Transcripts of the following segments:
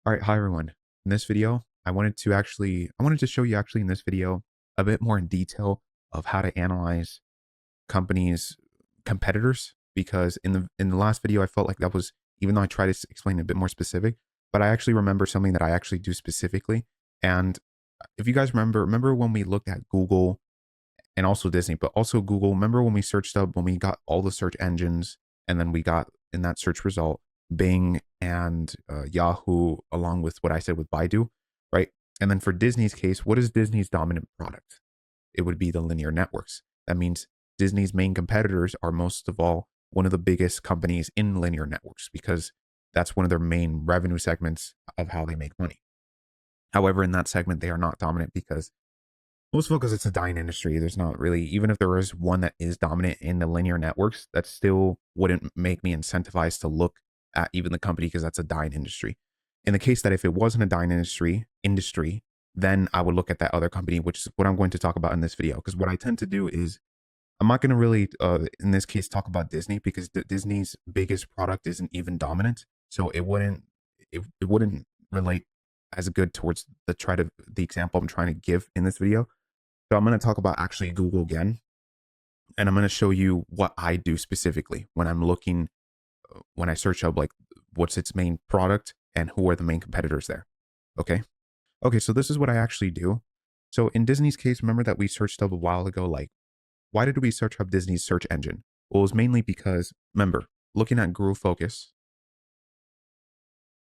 All right, hi everyone. In this video, I wanted to show you actually in this video a bit more in detail of how to analyze companies' competitors because in the last video I felt like that was, even though I tried to explain it a bit more specific, but I actually remember something that I actually do specifically. And if you guys remember when we looked at Google and also Disney, but also Google. Remember when we searched up, when we got all the search engines, and then we got in that search result Bing and Yahoo, along with what I said with Baidu, right? And then for Disney's case, what is Disney's dominant product? It would be the linear networks. That means Disney's main competitors are most of all one of the biggest companies in linear networks because that's one of their main revenue segments of how they make money. However, in that segment, they are not dominant because most because it's a dying industry. There's not really, even if there is one that is dominant in the linear networks, that still wouldn't make me incentivized to look at even the company because that's a dying industry. In the case that if it wasn't a dying industry, then I would look at that other company, which is what I'm going to talk about in this video. Because what I tend to do is I'm not going to really, in this case, talk about Disney because Disney's biggest product isn't even dominant, so it wouldn't relate as good towards the example I'm trying to give in this video. So I'm going to talk about actually Google again, and I'm going to show you what I do specifically when I'm looking, when I search up like what's its main product and who are the main competitors there. Okay. Okay. So this is what I actually do. So in Disney's case, remember that we searched up a while ago, like, why did we search up Disney's search engine? Well, it was mainly because, remember, looking at Google Focus,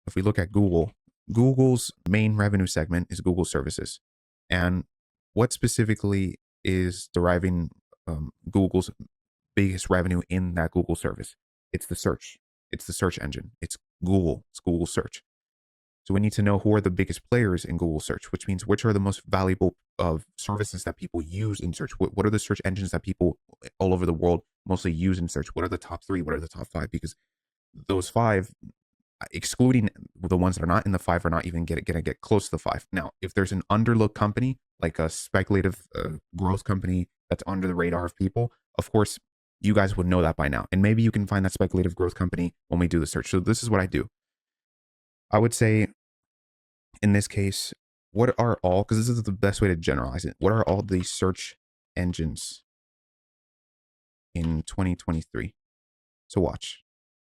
if we look at Google, Google's main revenue segment is Google services. And what specifically is deriving Google's biggest revenue in that Google service? It's the search. It's the search engine. It's Google. It's Google search. So we need to know who are the biggest players in Google search, which means which are the most valuable of services that people use in search. What are the search engines that people all over the world mostly use in search? What are the top three? What are the top five? Because those five, excluding the ones that are not in the five, are not even going to get close to the five. Now, if there's an underlooked company, like a speculative growth company that's under the radar of people, of course, you guys would know that by now. And maybe you can find that speculative growth company when we do the search. So this is what I do. I would say in this case, what are all, because this is the best way to generalize it, what are all the search engines in 2023? So watch.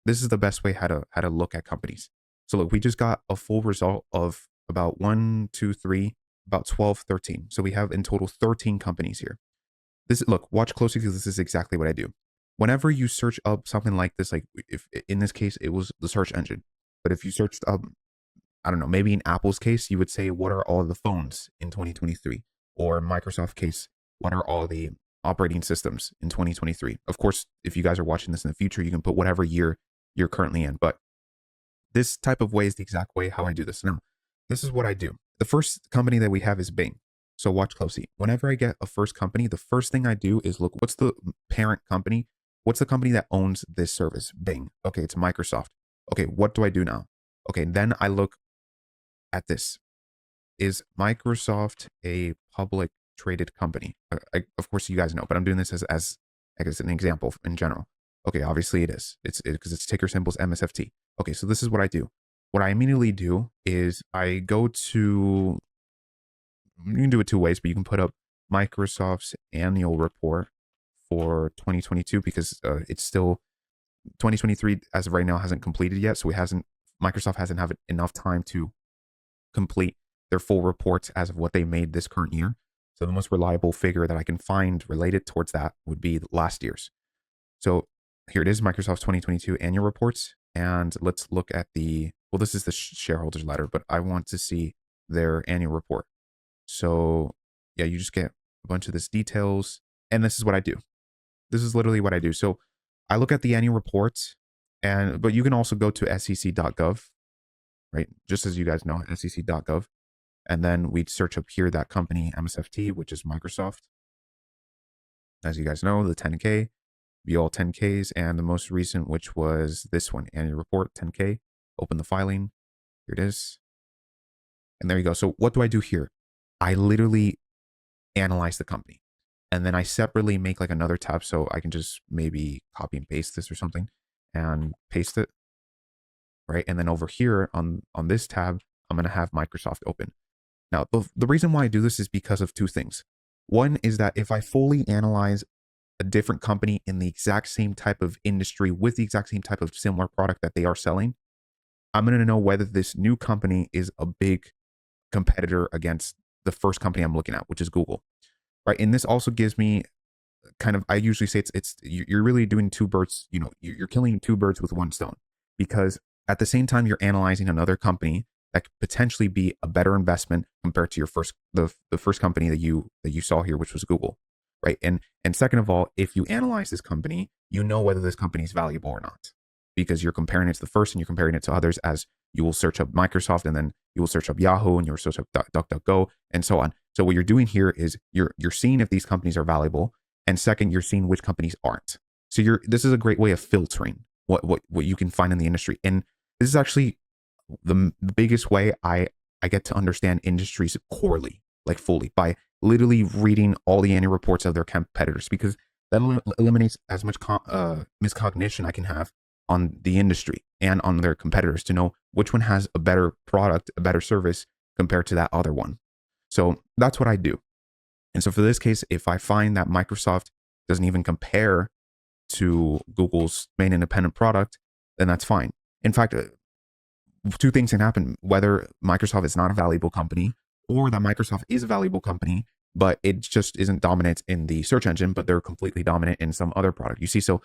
This is the best way how to look at companies. So look, we just got a full result of about 1, 2, 3, about 12, 13. So we have in total 13 companies here. Look, watch closely because this is exactly what I do. Whenever you search up something like this, like if in this case it was the search engine, but if you searched up, I don't know, maybe in Apple's case, you would say, what are all the phones in 2023? Or Microsoft case, what are all the operating systems in 2023? Of course, if you guys are watching this in the future, you can put whatever year you're currently in. But this type of way is the exact way how I do this. Now, this is what I do. The first company that we have is Bing. So watch closely. Whenever I get a first company, the first thing I do is look, what's the parent company? What's the company that owns this service? Bing. Okay, it's Microsoft. Okay, what do I do now? Okay, then I look at this. Is Microsoft a public traded company? Of course, you guys know, but I'm doing this as I guess an example in general. Okay, obviously it is. It's because its ticker symbol is MSFT. Okay, so this is what I do. What I immediately do is I go to, you can do it two ways, but you can put up Microsoft's annual report for 2022 because it's still 2023 as of right now hasn't completed yet. So Microsoft hasn't had enough time to complete their full reports as of what they made this current year. So the most reliable figure that I can find related towards that would be last year's. So here it is, Microsoft's 2022 annual reports. And let's look at well, this is the shareholders letter, but I want to see their annual report. So yeah, you just get a bunch of this details. And this is what I do. This is literally what I do. So I look at the annual reports, but you can also go to sec.gov, right? Just as you guys know, sec.gov. And then we'd search up here that company, MSFT, which is Microsoft. As you guys know, the 10K, view all 10Ks, and the most recent, which was this one, annual report, 10K. Open the filing. Here it is. And there you go. So what do I do here? I literally analyze the company. And then I separately make like another tab so I can just maybe copy and paste this or something and paste it. right? And then over here on this tab, I'm going to have Microsoft open. Now, the reason why I do this is because of two things. One is that if I fully analyze a different company in the exact same type of industry with the exact same type of similar product that they are selling, I'm going to know whether this new company is a big competitor against the first company I'm looking at, which is Google, right? And this also gives me kind of, I usually say you're really doing two birds, you're killing two birds with one stone, because at the same time you're analyzing another company that could potentially be a better investment compared to your the first company that you saw here, which was Google, right? And second of all, if you analyze this company, you know whether this company is valuable or not, because you're comparing it to the first and you're comparing it to others, as you will search up Microsoft and then you will search up Yahoo and you'll search up DuckDuckGo and so on. So what you're doing here is you're seeing if these companies are valuable, and second, you're seeing which companies aren't. So this is a great way of filtering what you can find in the industry. And this is actually the biggest way I get to understand industries poorly, like fully, by literally reading all the annual reports of their competitors, because that eliminates as much miscognition I can have on the industry and on their competitors to know which one has a better product, a better service compared to that other one. So that's what I do. And so for this case, if I find that Microsoft doesn't even compare to Google's main independent product, then that's fine. In fact, two things can happen: whether Microsoft is not a valuable company, or that Microsoft is a valuable company, but it just isn't dominant in the search engine, but they're completely dominant in some other product. You see, so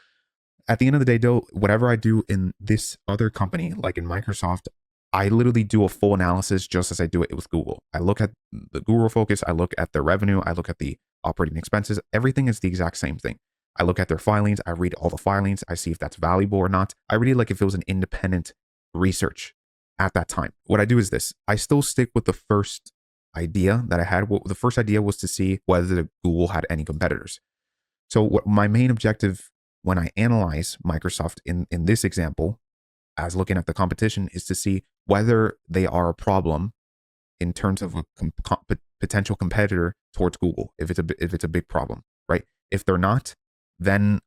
at the end of the day, though, whatever I do in this other company, like in Microsoft, I literally do a full analysis just as I do it with Google. I look at the Google focus, I look at their revenue, I look at the operating expenses. Everything is the exact same thing. I look at their filings, I read all the filings, I see if that's valuable or not. I really like if it was an independent research at that time. What I do is this: I still stick with the first idea that I had. The first idea was to see whether Google had any competitors. So what my main objective when I analyze Microsoft in this example, as looking at the competition, is to see whether they are a problem in terms of a potential competitor towards Google, if it's a big problem, right? If they're not, then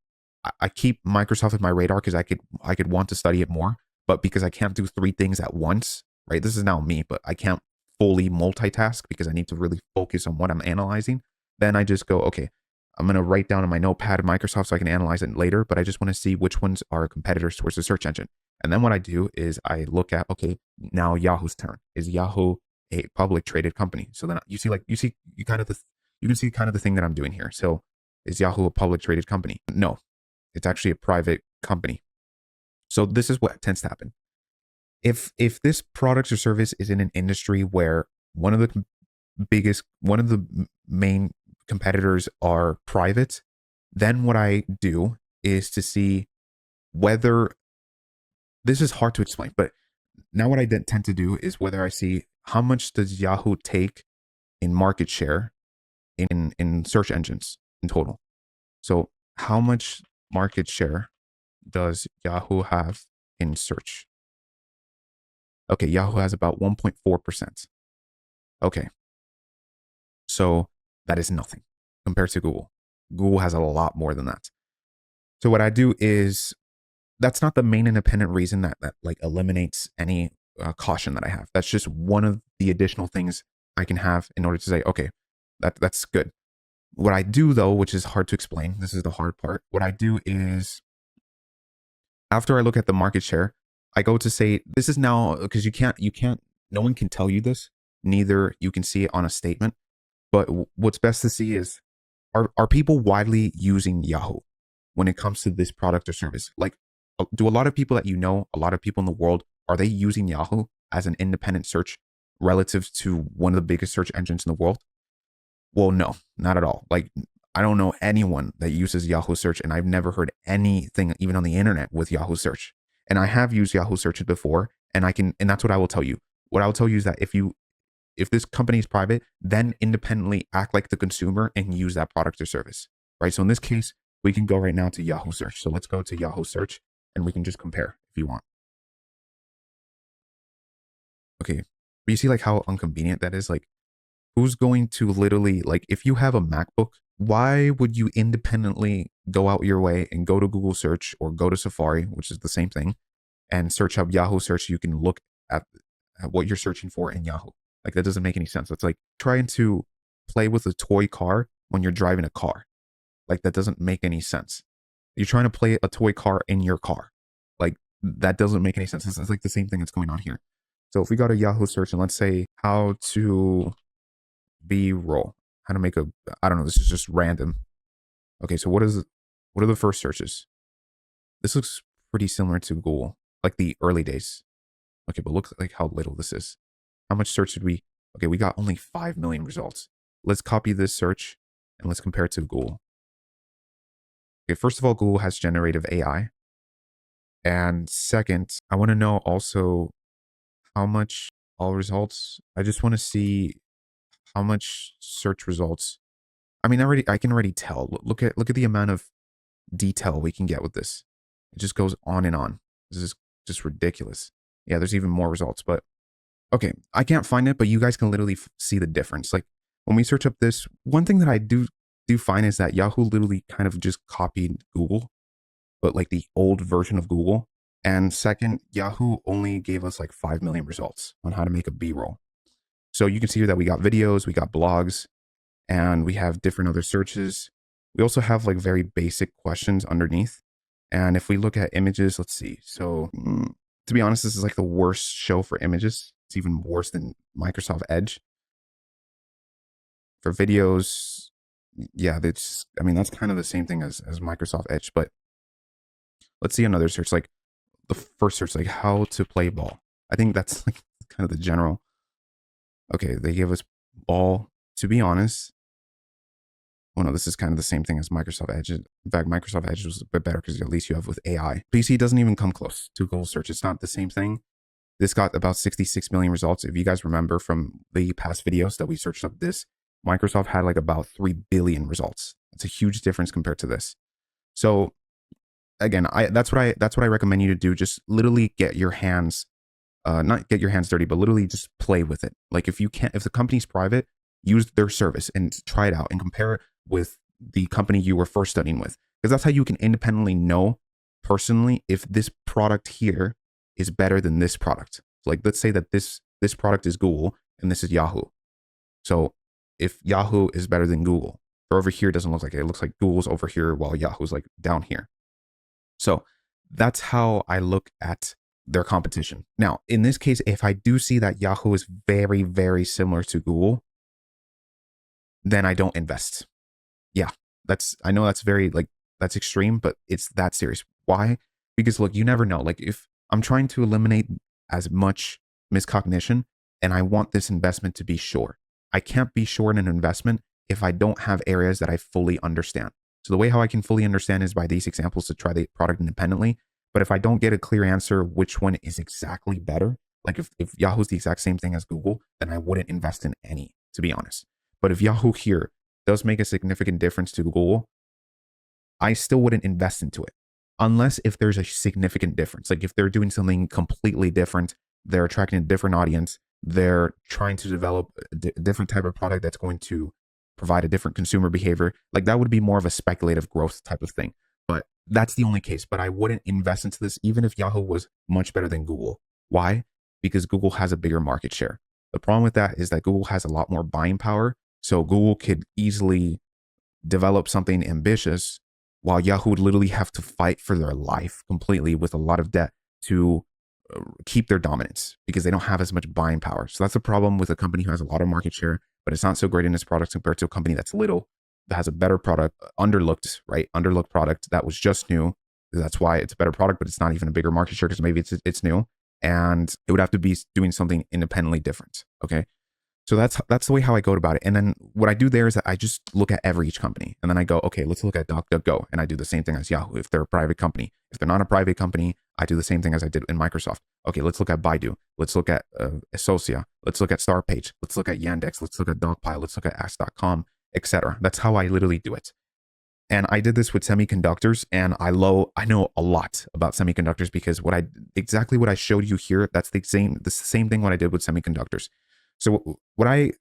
I keep Microsoft in my radar because I could want to study it more, but because I can't do three things at once, right? This is now me, but I can't fully multitask because I need to really focus on what I'm analyzing. Then I just go, okay, I'm going to write down in my notepad Microsoft so I can analyze it later, but I just want to see which ones are competitors towards the search engine. And then what I do is I look at, okay, now Yahoo's turn. Is Yahoo a public traded company? So then you can see kind of the thing that I'm doing here. So is Yahoo a public traded company? No, it's actually a private company. So this is what tends to happen. If this product or service is in an industry where one of the main competitors are private, then what I do is to see whether, this is hard to explain, but now what I tend to do is whether I see how much does Yahoo take in market share in search engines in total. So how much market share does Yahoo have in search? Okay, Yahoo has about 1.4%. Okay. So that is nothing compared to Google. Google has a lot more than that. So what I do is, that's not the main independent reason that like eliminates any caution that I have. That's just one of the additional things I can have in order to say, okay, that's good. What I do though, which is hard to explain, this is the hard part. What I do is, after I look at the market share, I go to say, this is now, because you can't, no one can tell you this, neither you can see it on a statement. But what's best to see is, are people widely using Yahoo when it comes to this product or service? Like, do a lot of people that a lot of people in the world, are they using Yahoo as an independent search relative to one of the biggest search engines in the world? Well, no, not at all. Like, I don't know anyone that uses Yahoo search, and I've never heard anything even on the internet with Yahoo search. And I have used Yahoo searches before, and that's what I will tell you. What I will tell you is that if this company is private, then independently act like the consumer and use that product or service, right? So in this case, we can go right now to Yahoo search. So let's go to Yahoo search and we can just compare if you want. Okay, but you see like how inconvenient that is? Like, who's going to literally, like, if you have a MacBook, why would you independently go out your way and go to Google search or go to Safari, which is the same thing, and search up Yahoo search, you can look at what you're searching for in Yahoo. Like, that doesn't make any sense. It's like trying to play with a toy car when you're driving a car. Like, that doesn't make any sense. You're trying to play a toy car in your car. Like, that doesn't make any sense. It's like the same thing that's going on here. So if we got a Yahoo search and let's say how to B-roll, how to make a, I don't know, this is just random. Okay, so what are the first searches? This looks pretty similar to Google, like the early days. Okay, but look like how little this is. How much search did we? Okay, we got only 5 million results. Let's copy this search and let's compare it to Google. Okay, first of all, Google has generative AI. And second, I want to know also how much all results. I just want to see how much search results. I mean, I can already tell. Look at the amount of detail we can get with this. It just goes on and on. This is just ridiculous. Yeah, there's even more results, but okay, I can't find it, but you guys can literally see the difference. Like when we search up this, one thing that I do find is that Yahoo literally kind of just copied Google, but like the old version of Google. And second, Yahoo only gave us like 5 million results on how to make a B-roll. So you can see here that we got videos, we got blogs, and we have different other searches. We also have like very basic questions underneath. And if we look at images, let's see. So to be honest, this is like the worst show for images. It's even worse than Microsoft Edge. For videos, yeah, that's kind of the same thing as Microsoft Edge. But let's see another search, like the first search, like how to play ball. I think that's like kind of the general. Okay, they give us ball. To be honest, well, no, this is kind of the same thing as Microsoft Edge. In fact, Microsoft Edge was a bit better because at least you have with AI. PC doesn't even come close to Google search. It's not the same thing. This got about 66 million results. If you guys remember from the past videos that we searched up this, Microsoft had like about 3 billion results. It's a huge difference compared to this. So again, that's what I recommend you to do. Just literally get your hands, not get your hands dirty, but literally just play with it. Like if the company's private, use their service and try it out and compare it with the company you were first studying with. Because that's how you can independently know personally if this product here is better than this product. So like, let's say that this product is Google and this is Yahoo. So if Yahoo is better than Google, or over here doesn't look like it. It looks like Google's over here while Yahoo's like down here. So that's how I look at their competition. Now, in this case, if I do see that Yahoo is very, very similar to Google, then I don't invest. Yeah, I know that's very that's extreme, but it's that serious. Why? Because look, you never know. Like if I'm trying to eliminate as much miscognition and I want this investment to be sure. I can't be sure in an investment if I don't have areas that I fully understand. So the way how I can fully understand is by these examples to try the product independently. But if I don't get a clear answer, which one is exactly better, like if Yahoo's the exact same thing as Google, then I wouldn't invest in any, to be honest. But if Yahoo here does make a significant difference to Google, I still wouldn't invest into it. Unless if there's a significant difference, like if they're doing something completely different, they're attracting a different audience, they're trying to develop a different type of product that's going to provide a different consumer behavior, like that would be more of a speculative growth type of thing. But that's the only case. But I wouldn't invest into this even if Yahoo was much better than Google. Why? Because Google has a bigger market share. The problem with that is that Google has a lot more buying power. So Google could easily develop something ambitious while Yahoo would literally have to fight for their life completely with a lot of debt to keep their dominance because they don't have as much buying power. So that's the problem with a company who has a lot of market share, but it's not so great in its products compared to a company that's little, that has a better product, underlooked product that was just new. That's why it's a better product, but it's not even a bigger market share because maybe it's new and it would have to be doing something independently different. Okay. So that's the way how I go about it. And then what I do there is that I just look at each company and then I go, okay, let's look at DuckDuckGo. And I do the same thing as Yahoo if they're a private company. If they're not a private company, I do the same thing as I did in Microsoft. Okay, let's look at Baidu. Let's look at Associa. Let's look at Startpage. Let's look at Yandex. Let's look at Dogpile. Let's look at Ask.com, etc. That's how I literally do it. And I did this with semiconductors, and I know a lot about semiconductors because exactly what I showed you here, that's the same thing what I did with semiconductors. So what I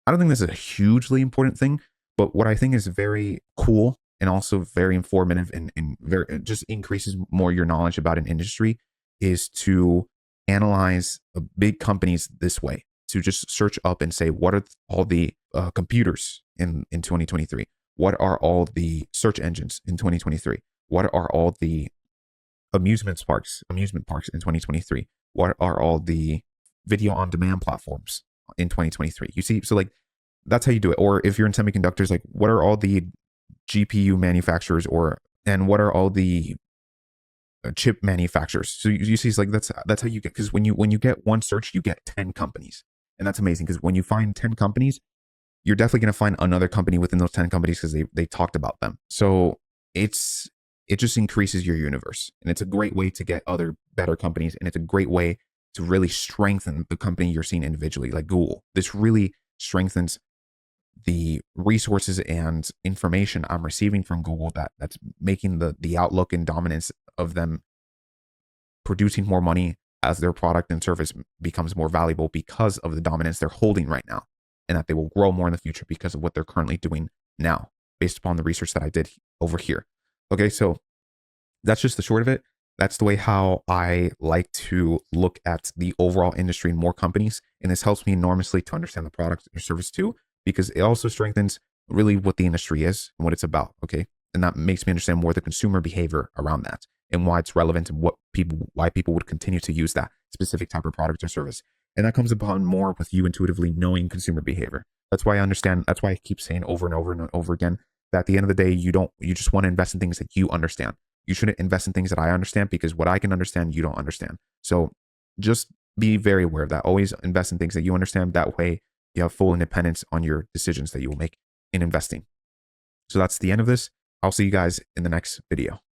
don't think this is a hugely important thing, but what I think is very cool and also very informative and very just increases more your knowledge about an industry is to analyze big companies this way, to just search up and say, what are all the computers in 2023? What are all the search engines in 2023? What are all the amusement parks in 2023? What are all the video on demand platforms in 2023? You see, so like that's how you do it. Or if you're in semiconductors, like what are all the GPU manufacturers, and what are all the chip manufacturers? So you see, it's like that's how you get, because when you get one search, you get 10 companies, and that's amazing, because when you find 10 companies, you're definitely going to find another company within those 10 companies because they talked about them. So it just increases your universe, and it's a great way to get other better companies, and it's a great way to really strengthen the company you're seeing individually, like Google. This really strengthens the resources and information I'm receiving from Google that's making the outlook and dominance of them producing more money as their product and service becomes more valuable because of the dominance they're holding right now, and that they will grow more in the future because of what they're currently doing now, based upon the research that I did over here. Okay, so that's just the short of it. That's the way how I like to look at the overall industry and more companies. And this helps me enormously to understand the product or service too, because it also strengthens really what the industry is and what it's about. Okay. And that makes me understand more the consumer behavior around that and why it's relevant and why people would continue to use that specific type of product or service. And that comes upon more with you intuitively knowing consumer behavior. That's why I understand. That's why I keep saying over and over and over again that at the end of the day, you just want to invest in things that you understand. You shouldn't invest in things that I understand, because what I can understand, you don't understand. So just be very aware of that. Always invest in things that you understand. That way you have full independence on your decisions that you will make in investing. So that's the end of this. I'll see you guys in the next video.